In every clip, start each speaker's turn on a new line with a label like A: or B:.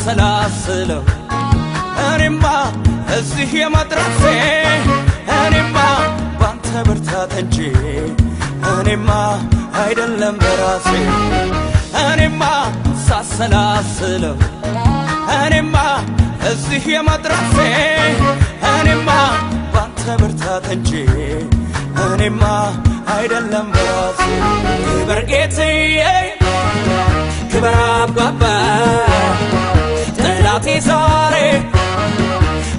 A: ሳሰላስለው እኔማ እዚህ የመድረሴ እኔማ ባንተ ብርታት እንጂ እኔማ አይደለም በራሴ እኔማ ሳሰላስለው እኔማ እዚህ የመድረሴ እኔማ ባንተ ብርታት እንጂ እኔማ አይደለም በራሴ ክበር ጌታዬ ክበር አባባ ጠላቴ ዛሬ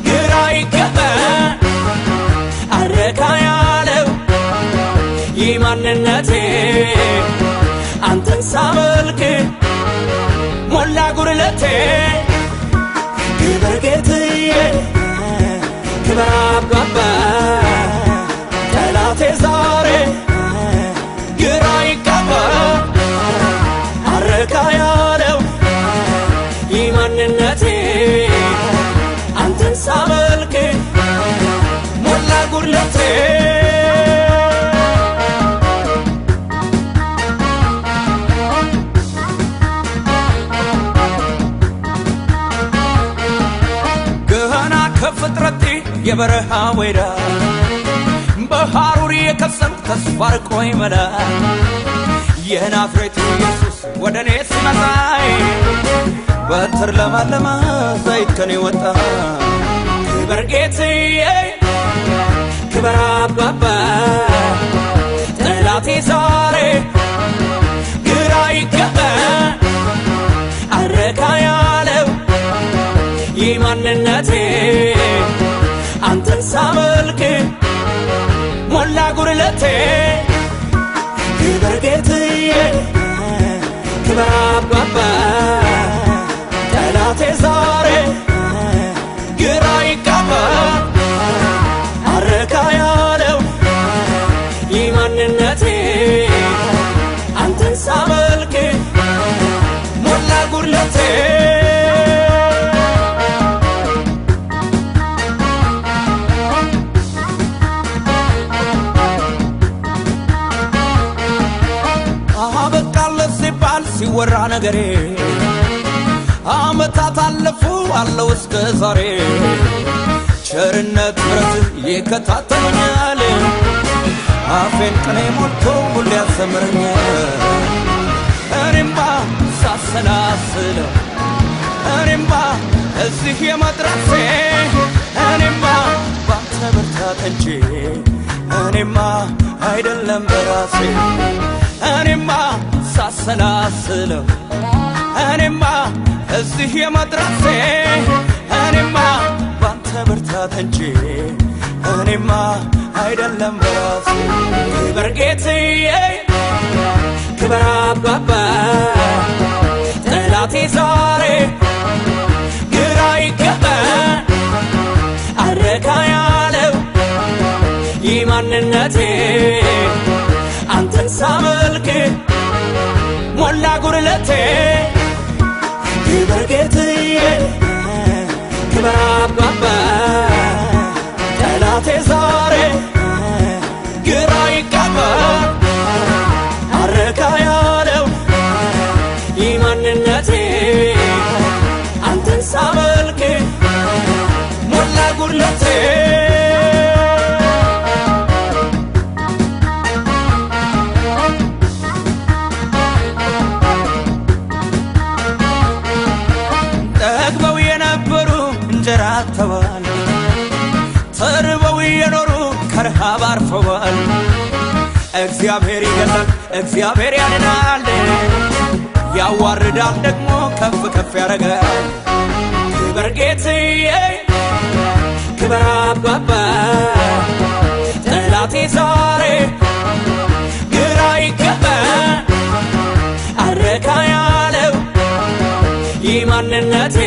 A: ግራ ይገባ አረካ ያለው ይህ ማንነቴ አንተን ሳመልክ ሞላ ጉድለቴ ክበር ጌታዬ ክበር አባባ ጠላቴ ዛሬ ግራ ይገባ አረካ ያለው ይህ ማንነቴ አንተን ሳመልክ ሞላ ጉድለቴ ገና ከፍጥረቴ የበረሃ ወይራ በሐሩር የከሰምክ ተስፋ አርቆኝ መላ የናዝሬቱ ኢየሱስ ወደኔ ሲመጣ በትር ለማለማ ዘይት ከኔ ወጣ ክበር ጌታዬ ክበር አባባ ጠላቴ ዛሬ ግራ ይገባ አረካ ያለው ይህ ማንነቴ አንተን ሳመልክ ሞላ ጉድለቴ ክበር ጌታዬ ክበር አባባ ጠላቴ ዛሬ ግራ ይገባ አረካ ያለው ይህ ማንነቴ አንተን ሳመልክ ሞላ ጉድለቴ ሲወራ ነገሬ አመታት አለፉ አለው እስከ ዛሬ ቸርነት ምሕረት ይከታተሉኛል አፌን ቅኔ ሞልቶ ሁሌ ያዘምረኛል እኔማ ሳሰላስለው እኔማ እዚህ የመድረሴ እኔማ ባንተ ብርታት እንጂ እኔማ አይደለም በራሴ እኔማ ሳሰላስለው እኔማ እዚህ የመድረሴ እኔማ ባንተ ብርታት እንጂ እኔማ አይደለም በራሴ ክበር ጌታዬ ክበር አባባ ጠላቴ ዛሬ ግራ ይገባ አረካ ያለው ይህ ማንነቴ አንተን ሳመልክ ሞላ ጉድለቴ ክበር ጌታዬ ክበር አባባ ጠላቴ ዛሬ ግራ ይገባ አረካ ያለው ይህ ማንነቴ አንተን ሳመልክ ሞላ ጉድለቴ ተዋል ተርበው የኖሩ ከረሃብ አርፈዋል እግዚአብሔር ይገዛል እግዚአብሔር ያድናል ያዋርዳል ደግሞ ከፍ ከፍ ያደርጋል ክበር ጌታዬ ክበር አባባ ጠላቴ ዛሬ ግራ ይገባ አረካ ያለው ይህ ማንነቴ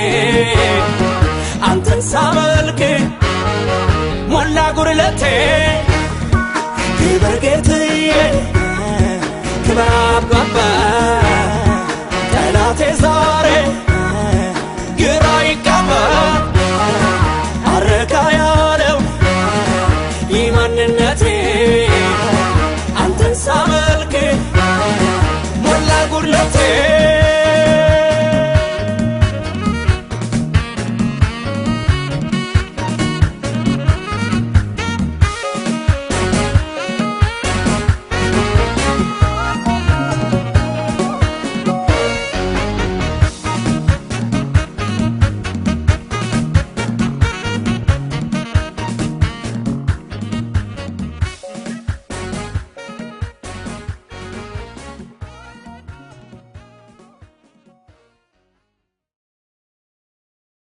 A: አንተን ሳመልክ ሞላ ጉድለቴ ክበር ጌታዬ ክበር አባባ ጠላቴ ዛሬ